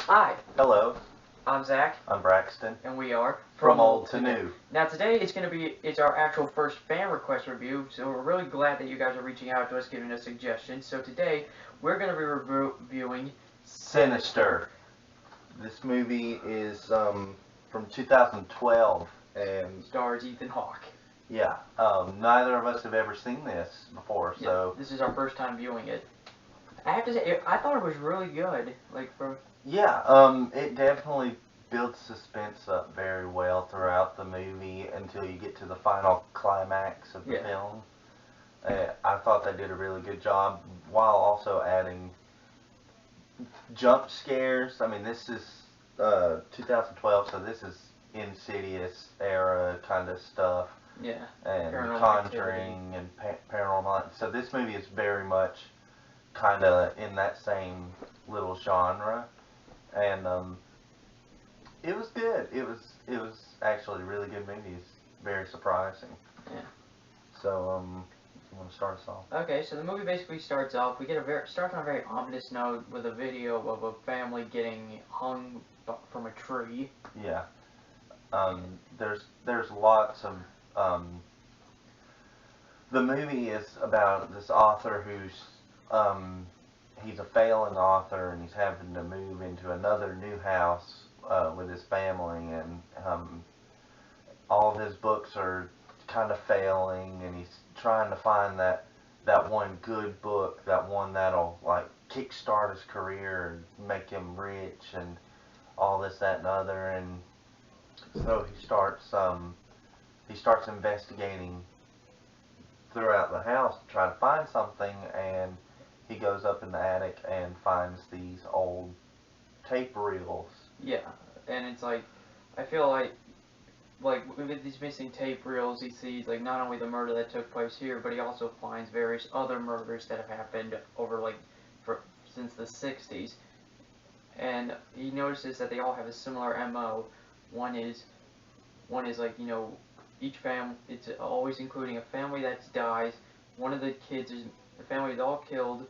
Hi, Hello, I'm Zach, I'm Braxton. and we are From Old to New. Now today it's our actual first fan request review, so we're really glad that you guys are reaching out to us, giving us suggestions. So today we're going to be reviewing Sinister. This movie is from 2012, and stars Ethan Hawke. yeah, neither of us have ever seen this before, so this is our first time viewing it. I have to say, I thought it was really good. it definitely builds suspense up very well throughout the movie until you get to the final climax of the film. I thought they did a really good job while also adding jump scares. I mean, this is 2012, so this is Insidious era kind of stuff. Yeah. And Paranormal Conjuring and paranormal. So this movie is very much kind of in that same little genre, and it was good. It was actually a really good movie. It's very surprising. Yeah. So you want to start us off? Okay, so the movie basically starts off. We get starts on a very ominous note with a video of a family getting hung from a tree. Yeah. There's lots of the movie is about this author who's he's a failing author, and he's having to move into another new house with his family, and all of his books are kind of failing, and he's trying to find that one good book, that one that'll like kickstart his career and make him rich and all this, that, and other. And so he starts investigating throughout the house to try to find something, and he goes up in the attic and finds these old tape reels. Yeah, and it's like, I feel like with these missing tape reels, he sees like not only the murder that took place here, but he also finds various other murders that have happened over since the 60s. And he notices that they all have a similar MO. One is like, each family, it's always including a family that dies. One of the kids is, the family is all killed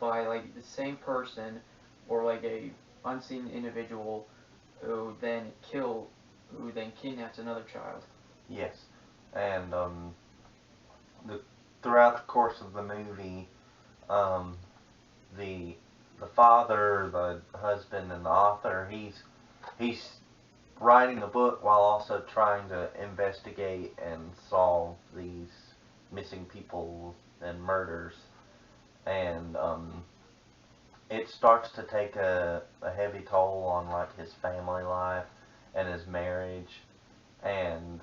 by like the same person, or like a unseen individual who then kidnaps another child. Yes, and throughout the course of the movie, um, the father, the husband, and the author, he's writing the book while also trying to investigate and solve these missing people and murders, and it starts to take a heavy toll on like his family life and his marriage, and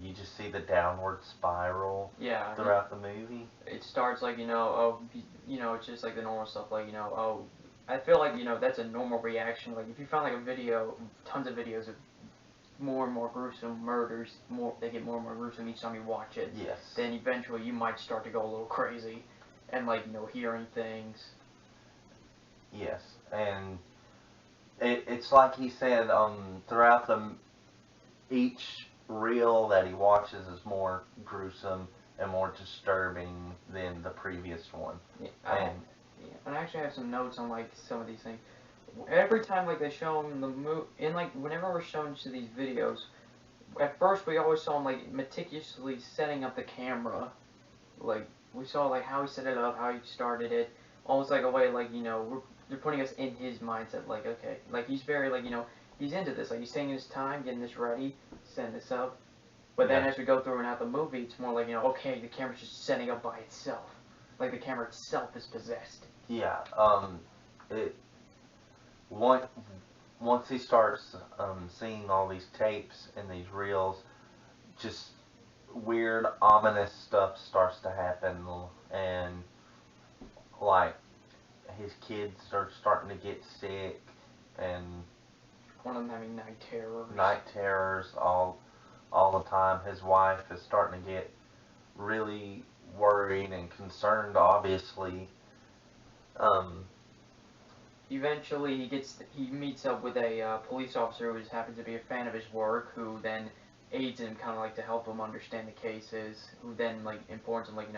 you just see the downward spiral throughout the movie. It starts like, it's just like the normal stuff, like, I feel like, that's a normal reaction. Like, if you found like a video, tons of videos of more and more gruesome murders, they get more and more gruesome each time you watch it. Yes. Then eventually you might start to go a little crazy, and like, hearing things. Yes, and it's like he said, throughout each reel that he watches is more gruesome and more disturbing than the previous one. Yeah, and I actually have some notes on like some of these things. Every time like they show him whenever we're shown to these videos, at first we always saw him like meticulously setting up the camera. Like we saw like how he set it up, how he started it, almost like a way like they're putting us in his mindset. Like, okay, like he's very like he's into this. Like he's taking his time, getting this ready, setting this up. But then as we go through and out the movie, it's more like, okay, the camera's just setting up by itself. Like the camera itself is possessed. Yeah. Once he starts seeing all these tapes and these reels, just weird, ominous stuff starts to happen, and like his kids are starting to get sick, and one of them having night terrors. Night terrors all the time. His wife is starting to get really worried and concerned, obviously. Eventually, he meets up with a police officer who happens to be a fan of his work, who then aids him, kind of like to help him understand the cases. Who then like informs him, like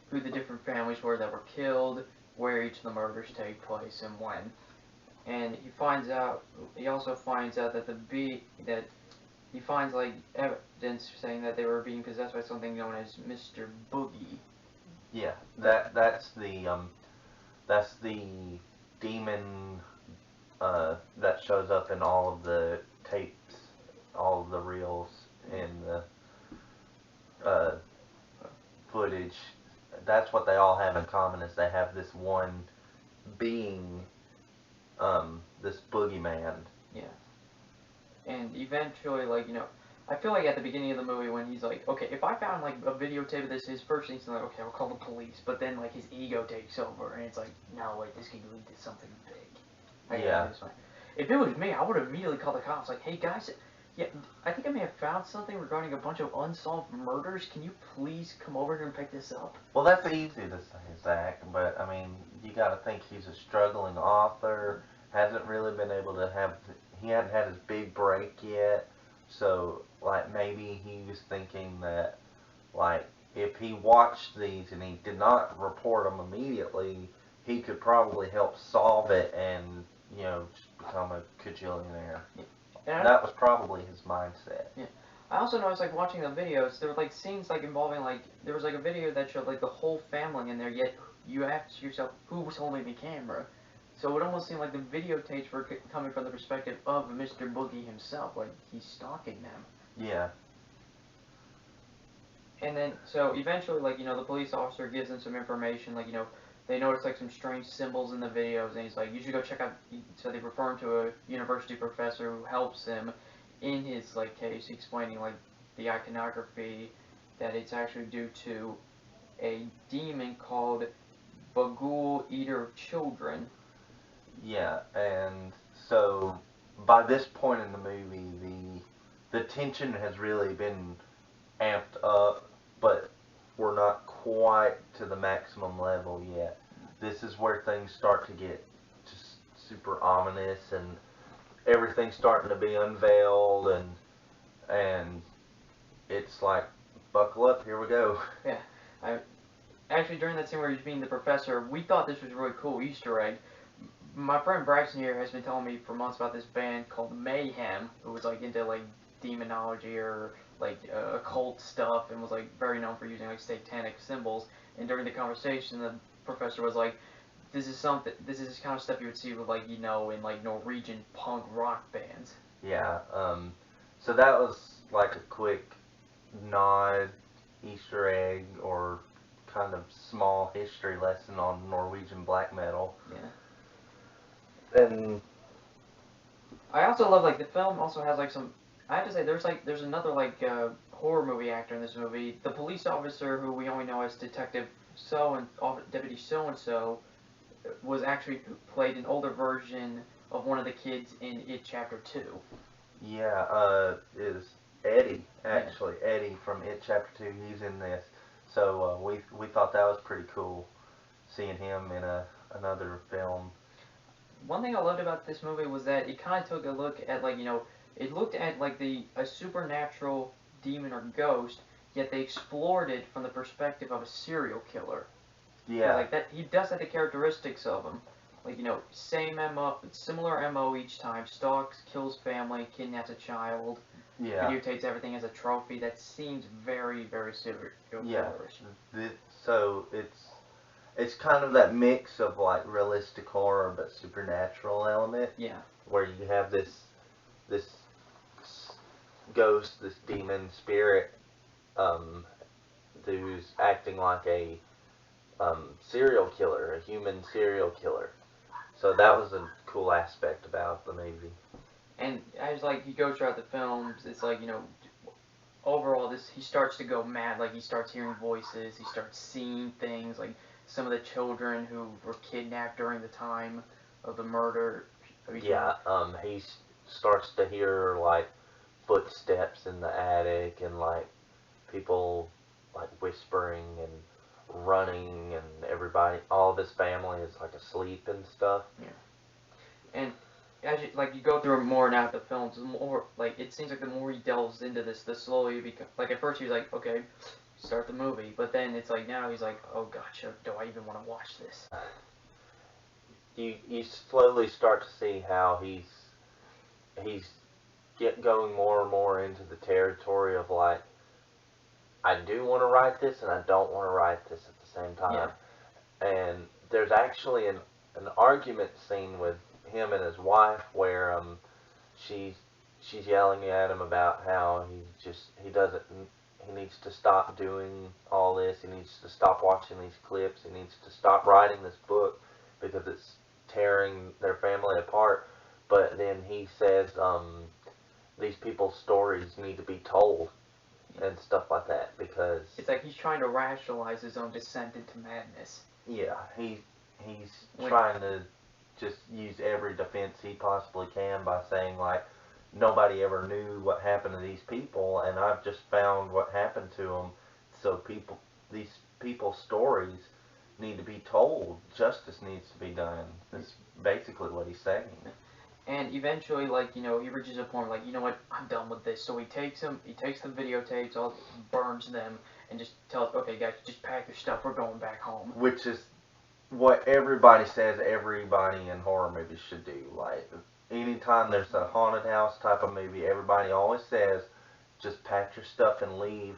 who the different families were that were killed, where each of the murders take place, and when. and he also finds out that that he finds like evidence saying that they were being possessed by something known as Mr. Boogie. Yeah, that's the demon that shows up in all of the tapes, all of the reels and the uh, footage. That's what they all have in common is they have this one being, this boogeyman. Yeah. And eventually, like, I feel like at the beginning of the movie when he's like, okay, if I found like a videotape of this, his first instinct like, okay, I'll call the police. But then like his ego takes over, and it's like, no, wait, this could lead to something big. I gotta Yeah. do this one. If it was me, I would have immediately called the cops. Like, hey guys, yeah, I think I may have found something regarding a bunch of unsolved murders. Can you please come over here and pick this up? Well, that's easy to say, Zach, but I mean, you got to think he's a struggling author, hasn't really been able to he hadn't had his big break yet, so, like, maybe he was thinking that, like, if he watched these and he did not report them immediately, he could probably help solve it and, just become a cajillionaire. Yeah. That was probably his mindset. Yeah. I also noticed, like, watching the videos, there were, like, scenes, like, involving, like, there was, like, a video that showed, like, the whole family in there, yet you ask yourself, who was holding the camera? So it almost seemed like the videotapes were coming from the perspective of Mr. Boogie himself, like, he's stalking them. Yeah. And then, so eventually, like, the police officer gives them some information, like, they notice, like, some strange symbols in the videos, and he's like, you should go check out, so they refer him to a university professor who helps him in his, like, case, explaining, like, the iconography, that it's actually due to a demon called Bagul, Eater of Children. Yeah, and so by this point in the movie, the tension has really been amped up, but we're not quite to the maximum level yet. This is where things start to get just super ominous, and everything's starting to be unveiled, and it's like, buckle up, here we go. Yeah, actually, during that scene where he's being the professor, we thought this was a really cool Easter egg. My friend Bryson here has been telling me for months about this band called Mayhem, who was like into like demonology or like occult stuff, and was like very known for using like satanic symbols. And during the conversation, the professor was like, "This is something. This is kind of stuff you would see with like in like Norwegian punk rock bands." Yeah, so that was like a quick nod, Easter egg, or kind of small history lesson on Norwegian black metal. Yeah. And I also love like the film also has like some. I have to say there's another like horror movie actor in this movie. The police officer who we only know as Detective Deputy So and So was actually played an older version of one of the kids in It Chapter 2. yeah, is Eddie actually Eddie from It Chapter 2? He's in this, so we thought that was pretty cool, seeing him in another film. One thing I loved about this movie was that it kind of took a look at like it looked at like a supernatural demon or ghost, yet they explored it from the perspective of a serial killer. Yeah, Like that, he does have the characteristics of him. Like same MO, similar MO each time. Stalks, kills family, kidnaps a child, yeah, videotapes everything as a trophy. That seems very, very serial yeah. killerish. So it's kind of that mix of like realistic horror but supernatural element, Yeah. where you have this ghost, this demon spirit, um, who's acting like a serial killer, a human serial killer. So that was a cool aspect about the movie. And as like he goes throughout the films, it's like overall this he starts to go mad. Like he starts hearing voices, he starts seeing things. Like some of the children who were kidnapped during the time of the murder. Yeah, he starts to hear like footsteps in the attic and like people like whispering and running, and everybody, all of his family is like asleep and stuff. Yeah. And as you go through more now the films, the more like it seems like the more he delves into this, the slowly become like at first he was like, okay, start the movie, but then it's like now he's like, oh gosh, do I even want to watch this? you slowly start to see how he's going more and more into the territory of like, I do want to write this and I don't want to write this at the same time. Yeah. And there's actually an argument scene with him and his wife where she's she's yelling at him about how he doesn't he needs to stop doing all this. He needs to stop watching these clips. He needs to stop writing this book because it's tearing their family apart. But then he says these people's stories need to be told and stuff like that because It's like he's trying to rationalize his own descent into madness. yeah, he's trying to just use every defense he possibly can by saying like nobody ever knew what happened to these people, and I've just found what happened to them. So these people's stories need to be told. Justice needs to be done. That's basically what he's saying. And eventually, like, he reaches a point like, you know what, I'm done with this. So he takes the videotapes, burns them, and just tells, okay, guys, just pack your stuff. We're going back home. Which is what everybody says everybody in horror movies should do. Like, anytime there's a haunted house type of movie, everybody always says, just pack your stuff and leave,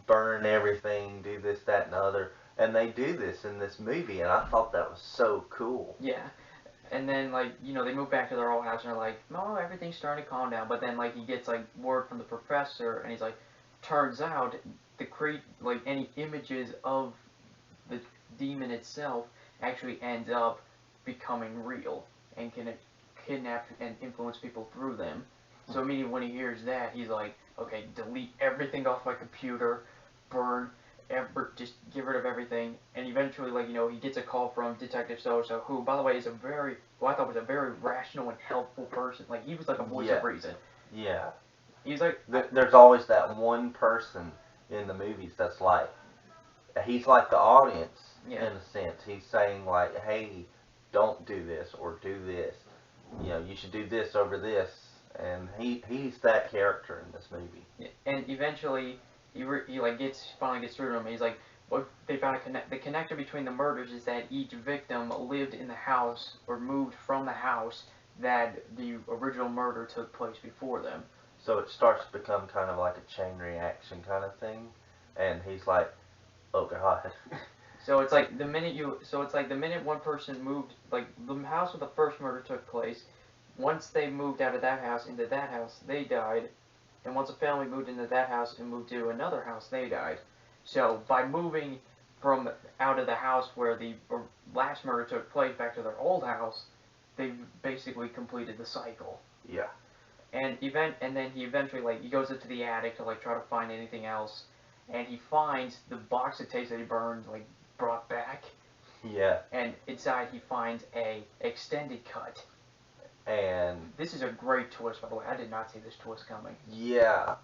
burn everything, do this, that, and the other. And they do this in this movie, and I thought that was so cool. Yeah. And then, like, they move back to their old house, and they're like, no, everything's starting to calm down. But then, like, he gets, like, word from the professor, and he's like, turns out, any images of the demon itself actually ends up becoming real, and can kidnap and influence people through them. So immediately when he hears that, he's like, okay, delete everything off my computer, burn just get rid of everything, and eventually, like, he gets a call from Detective So-So, who, by the way, is I thought was a very rational and helpful person. Like, he was like a voice of reason. Yeah. He's like... There's always that one person in the movies that's like, he's like the audience, in a sense. He's saying, like, hey, don't do this, or do this. You should do this over this. And he's that character in this movie. Yeah. And eventually... He finally gets through to him. He's like, what they found the connector between the murders is that each victim lived in the house or moved from the house that the original murder took place before them. So it starts to become kind of like a chain reaction kind of thing, and he's like, oh god. So it's like the minute one person moved, like the house where the first murder took place, once they moved out of that house into that house, they died. And once a family moved into that house and moved to another house, they died. So by moving from out of the house where the last murder took place back to their old house, they basically completed the cycle. Yeah. And then he eventually, like, he goes into the attic to, like, try to find anything else, and he finds the box of tapes that he burned, like, brought back. Yeah. And inside he finds a extended cut. And this is a great twist, by the way. I did not see this twist coming. Yeah,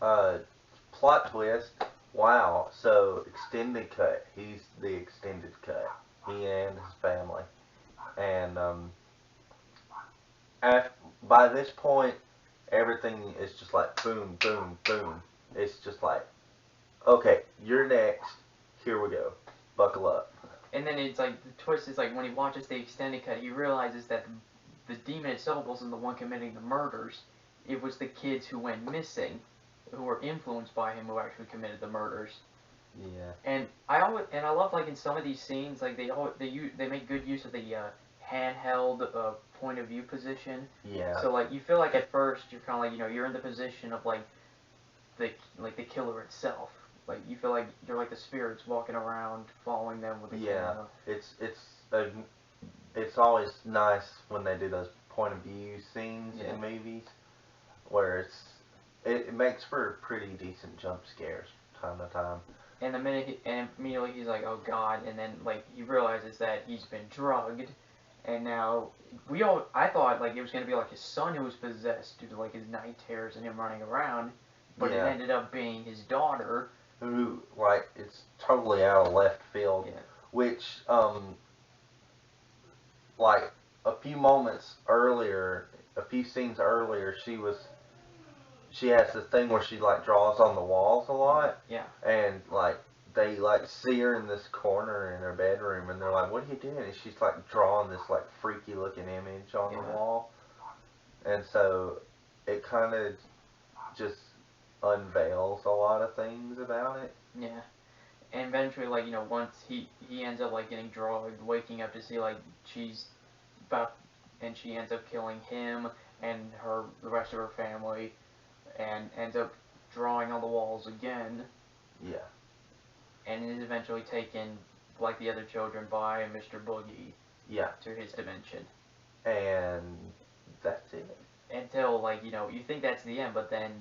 plot twist. Wow. So extended cut. He's the extended cut. He and his family. And by this point, everything is just like boom, boom, boom. It's just like, okay, you're next. Here we go. Buckle up. And then it's like the twist is like when he watches the extended cut, he realizes that the demon itself wasn't the one committing the murders. It was the kids who went missing, who were influenced by him, who actually committed the murders. Yeah. And I love, like, in some of these scenes, like they make good use of the handheld point of view position. Yeah. So like you feel like at first you're kind of like you're in the position of like the killer itself. Like you feel like you're like the spirits walking around, following them with the camera. It's always nice when they do those point of view scenes in movies, where it makes for pretty decent jump scares time to time. And immediately he's like, oh god, and then like he realizes that he's been drugged, and now I thought like it was gonna be like his son who was possessed due to like his night terrors and him running around, but it ended up being his daughter. Who, like, it's totally out of left field, which like a few scenes earlier, she has this thing where she like draws on the walls a lot. Yeah. And like they like see her in this corner in her bedroom, and they're like, "What are you doing?" And she's like drawing this like freaky looking image on the wall, and so it kind of just unveils a lot of things about it. Yeah. And eventually, like, once he ends up, like, getting drugged, waking up to see, like, she's about, and she ends up killing him and the rest of her family, and ends up drawing on the walls again. Yeah. And is eventually taken, like the other children, by Mr. Boogie. Yeah. To his dimension. And that's it. Until, like, you think that's the end, but then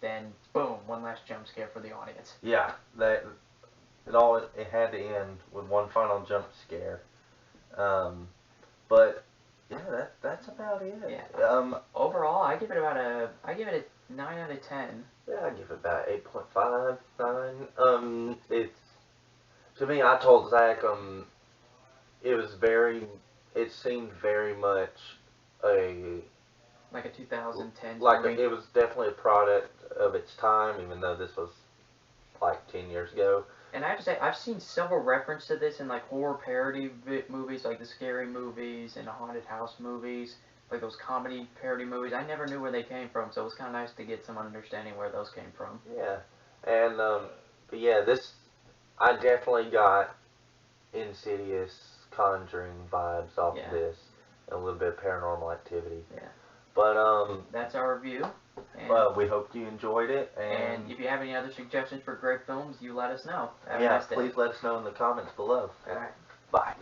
then boom, one last jump scare for the audience. Yeah, it had to end with one final jump scare. But yeah, that's about it. Yeah. Overall, I give it a 9 out of 10. Yeah, I give it about 8.5, 9. It's, to me, I told Zach, it seemed very much like a 2010 movie. It was definitely a product of its time, even though this was like 10 years ago. And I have to say, I've seen several references to this in like horror parody movies, like the Scary Movies and the Haunted House movies, like those comedy parody movies. I never knew where they came from, so it was kind of nice to get some understanding where those came from. Yeah, and but yeah, I definitely got Insidious, Conjuring vibes off of this, and a little bit of Paranormal Activity. Yeah. But that's our review. Well, we hope you enjoyed it, and if you have any other suggestions for great films, you let us know. Please let us know in the comments below. All right. Bye.